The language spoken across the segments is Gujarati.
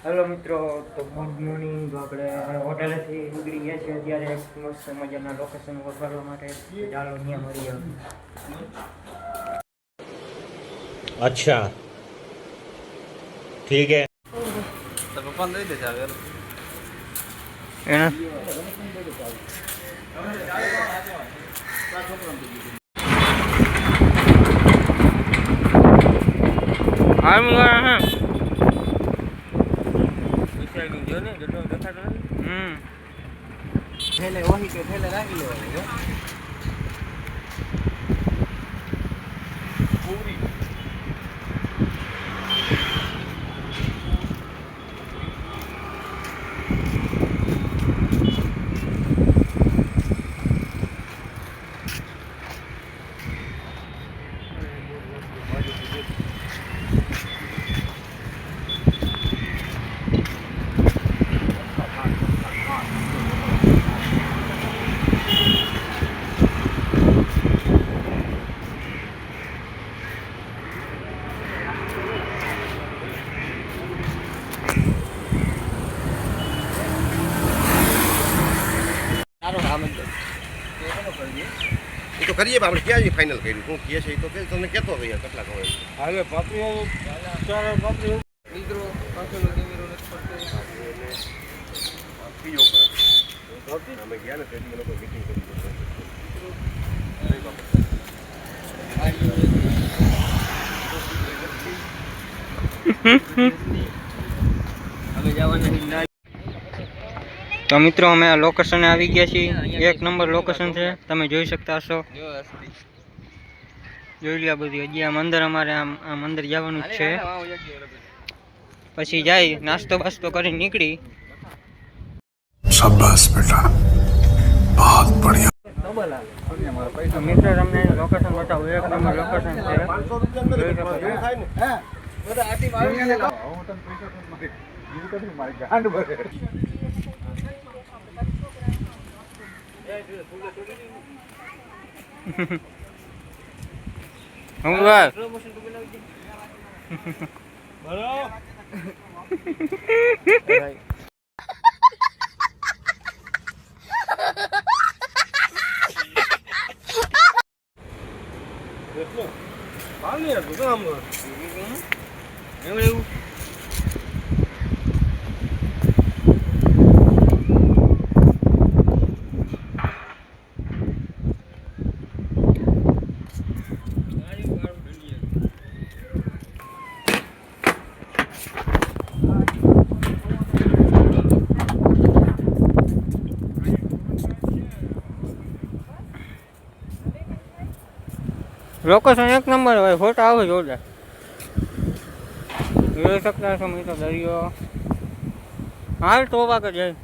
હેલો મિત્રો, તો ગુડ મોર્નિંગ. આપણે હોટેલેથી નીકળી ગયા છીએ અત્યારે એક મસ્ત મજાના લોકેશન વસાડવા માટે. ચાલો ત્યાં મળીએ. अच्छा ठीक है તો પપ્પાને દઈ દે ચાવે એને આમ ગયા હે વિચાર્યું જો ને જેટલો દેખાતો નથી. થેલે વહી કે થેલે રાખી લેવાનું પૂરી. એ તો કરીએ આપણે ક્યાં ફાઇનલ કર્યું શું કહે છે એ તો કે તમને કહેતો ભાઈ કેટલા ખબર હાલે પાપડી ચાર પાપડી મિત્રો પાછળનો કેમેરો નથી પડતો બીજો અમે ગયા ને તેથી લોકો મીટિંગ કરી હવે જવાના. તો મિત્રો અમે આ લોકેશને આવી ગયા છીએ. એક નંબર લોકેશન છે, તમે જોઈ શકતા હશો. જોઈ લ્યા બધી. હજી આમ અંદર અમારે આમ અંદર જવાનું જ છે. પછી જાય નાસ્તો બાસ્તો કરીને નીકળી. शाबाश बेटा बहुत बढ़िया. તો મિત્રો તમને લોકેશન બતાવું. એક નંબર લોકેશન છે, જોઈ શકો છો. હું ભાઈ લોકેશન એક નંબર હોય. ફોટા આવે જોરદાર. જોઈ શકતા છો મિત્રો દરિયો. હાલ તો વાગે જાય.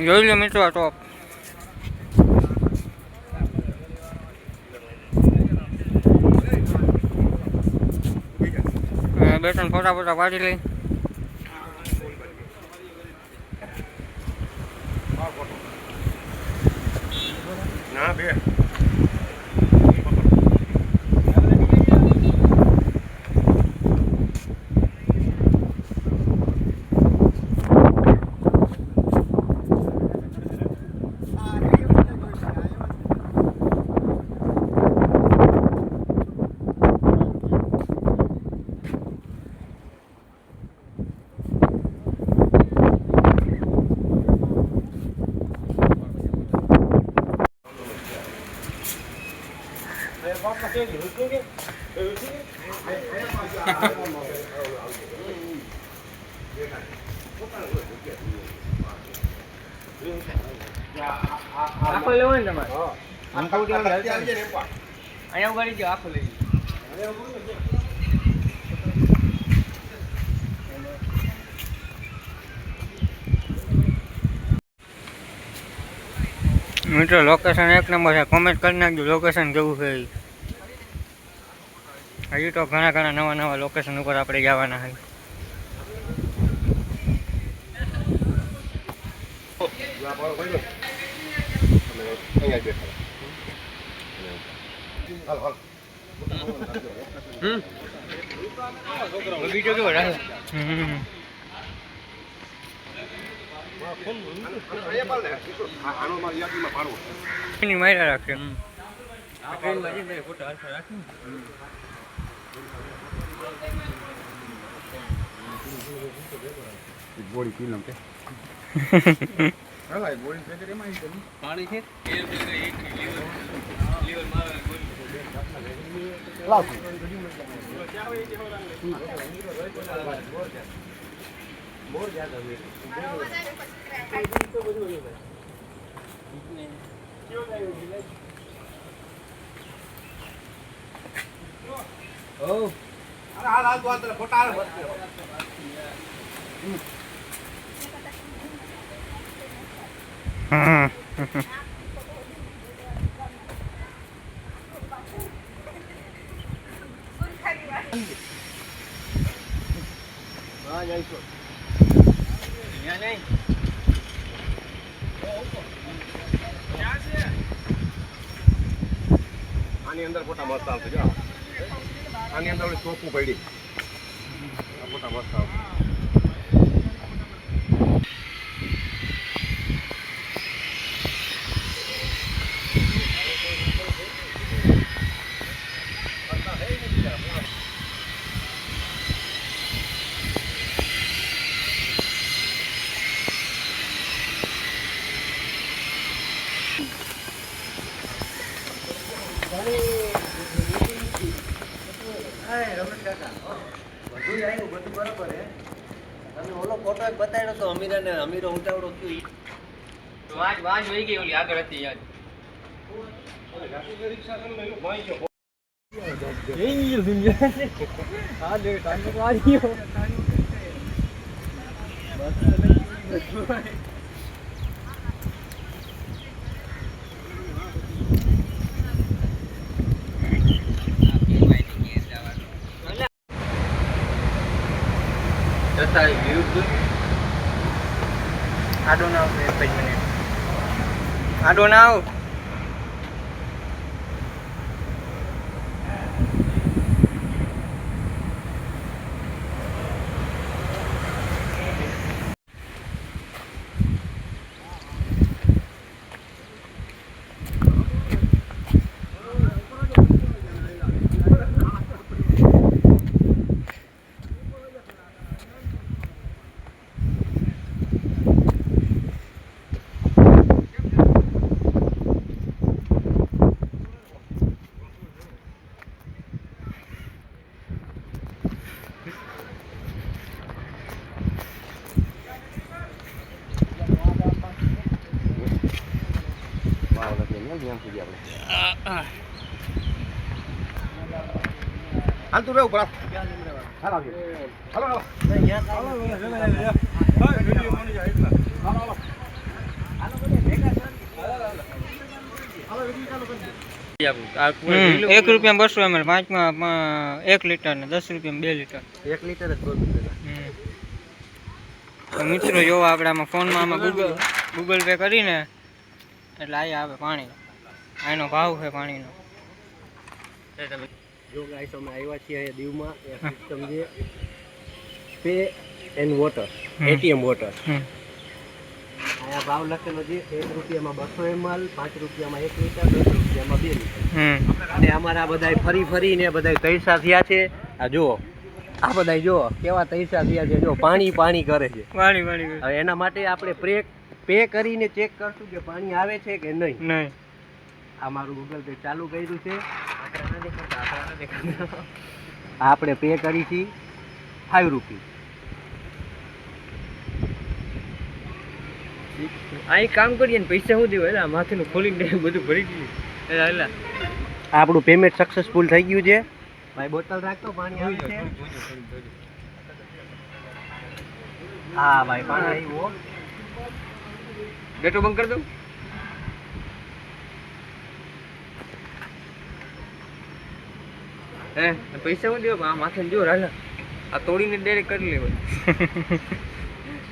જોઈ લો મિત્રો આ ટોપ. બે ત્રણ ફોટા ફોટા પાડી લઈ. ના બે આખો લેવો ને તમારે? અહીંયા ઉગાડી જાઓ. આખો લઈ મિત્રો લોકેશન એક નંબર છે. કોમેન્ટ કરી નાખજો લોકેશન કેવું છે. હજી તો ઘણા નવા લોકેશન ઉપર આપણે જવાના છે. બગીચો કેવો રાખે? એની માર્યા રાખશે. પાણી છે આની અંદર ફોટા મસ્ત આવશે જો. આની અંદર ઓલી સોપું પડી આ ફોટા મસ્ત આવશે. અમીરો ઉતાવળો વાંચ વહી ગઈ ઓલી આગળ હતી યાર. આડો ના આવ, એક જ મિનિટ. આડો ના આવ. હાલ તું રહેવું પડે. હાલ આવજો. હાલો હાલો. ₹1 200 ml, 5 માં 1 લીટર ને ₹10 2 લીટર. 1 લીટર જ બોલ. તો મિત્રો જો આપણે આમાં ફોનમાં આમાં ગૂગલ પે કરીને એટલે આ આવે પાણી. આનો ભાવ છે પાણીનો. જો ગાઈસ અમે આવ્યા છીએ દીવમાં એ સિસ્ટમ છે pay and water, ATM water. આયા ભાવ લખેલો છે ₹1 માં 200 ml, ₹5 1 લીટર, ₹10 2 લીટર. અને અમારા બધાય ફરીને બધાય તૈસા થયા છે. આ જુઓ, આ બધાય જુઓ કેવા તૈસા થયા છે. જો પાણી કરે છે. હવે એના માટે આપણે પે કરીને ચેક કરશું કે પાણી આવે છે કે નહીં. આ મારું ગૂગલ પે ચાલુ કર્યું છે. આપણે પે કરી છે ₹5. અહીં કામ કરીએ ને પૈસા શું દેવા એટલે માથેનું ખોલીને બધું ભરી ગયું એટલે આપણું પેમેન્ટ સક્સેસફુલ થઈ ગયું છે. ભાઈ બોટલ રાખતો, પાણી આવે છે. હા ભાઈ પાણી આવ્યું. ગેટો બંધ કરી દઉં. હે પૈસા હું દેવા આ માથે જો રાલા આ તોડીને ડાયરેક્ટ કરી લેવાય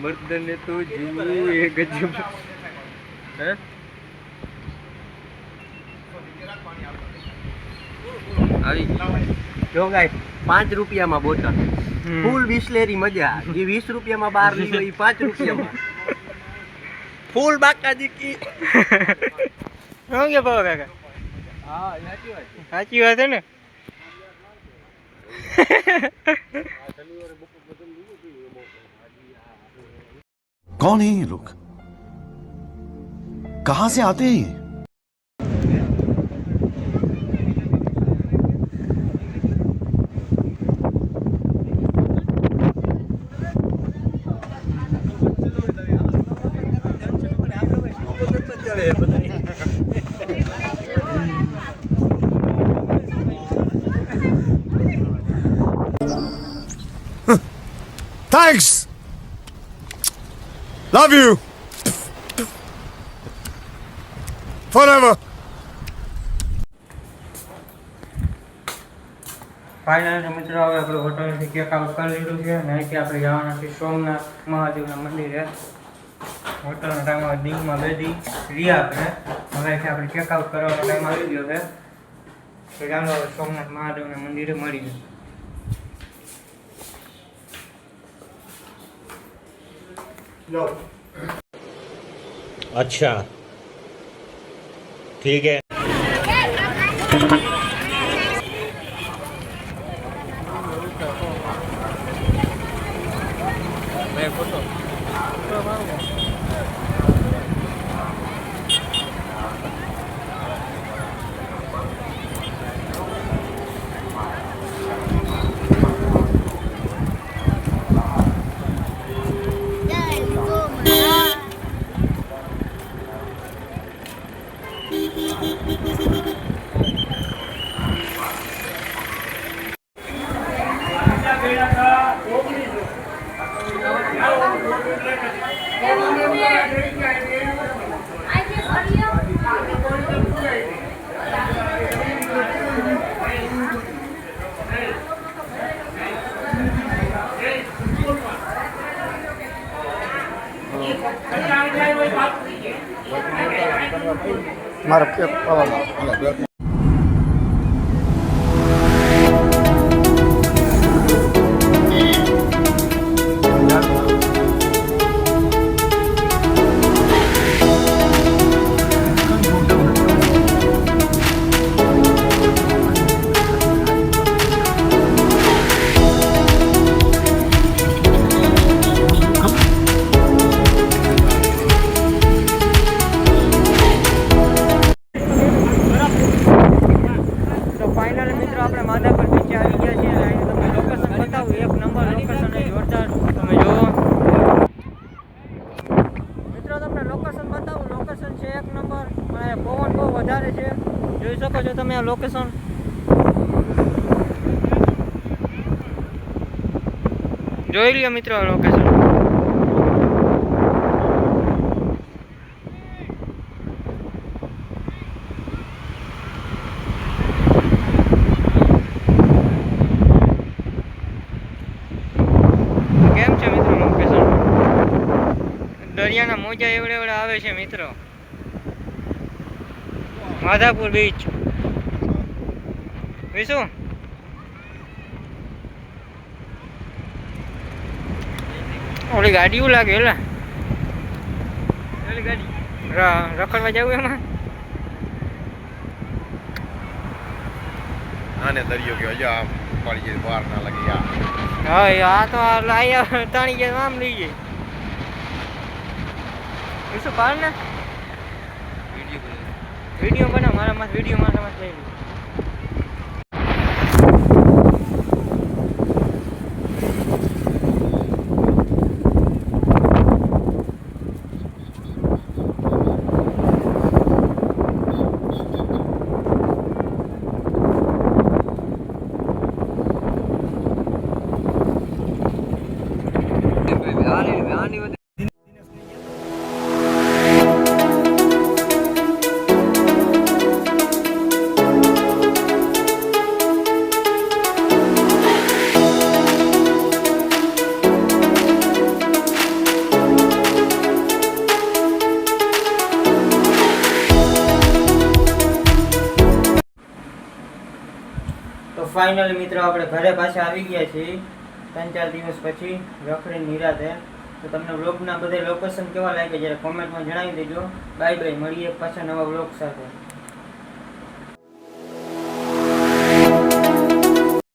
મર્દને તો જીવું એ ગજબ હે આવી જો ગાય 5 રૂપિયામાં બોટલ ફૂલ બિસ્લેરી મજા જે 20 રૂપિયામાં બહાર લીધો એ 5 રૂપિયામાં ફૂલ બાકાજી કી શું કે ભાવ કાકા હા સાચી વાત સાચી વાત છે ને कौन है ये लोग कहां से आते हैं ये Thanks. Love you. Forever. Final મિત્રો હવે આપણે હોટલથી કેક આઉટ કરી લીધું છે અને અહીંથી આપણે જવાના છીએ સોમનાથ મહાદેવના મંદિરે હોટલના ટાઈમમાં દીવમાં બેદી રહ્યા આપણે હવે અહીંથી આપણે કેક આઉટ કરવાનો ટાઈમ આવી ગયો છે તો ચાલો હવે સોમનાથ મહાદેવના મંદિરે મળીએ अच्छा ठीक है મારો કેક ખાવાનો વધારે છે જોઈ શકો છો તમે આ લોકેશન જોઈ લ્યો મિત્રો આ લોકેશન કેમ છે મિત્રો લોકેશન દરિયાના મોજા એવડે એવડે આવે છે મિત્રો માધાપુર બીચ વિશુ ઓલી ગાડીઓ લાગે એલા ઓલી ગાડી રખડવા જવું એમાં આને દરિયો ગયો જો આમ પડી જાય બહાર ના લાગે યાર હા આ તો લાયા તાણી ગયા આમ લઈ જાય વિશુ પાર ને वीडियो बना हमारा मत वीडियो हमारा मत ले તો ફાઇનલી મિત્રો આપણે ઘરે પાછા આવી ગયા છીએ 3-4 દિવસ પછી રખડી નિરાતે. તો તમને વ્લોગના બધા લોકેશન કેવા લાગે જરા કોમેન્ટમાં જણાવી દેજો. બાય બાય, મળીએ પાછા નવા વ્લોગ સાથે.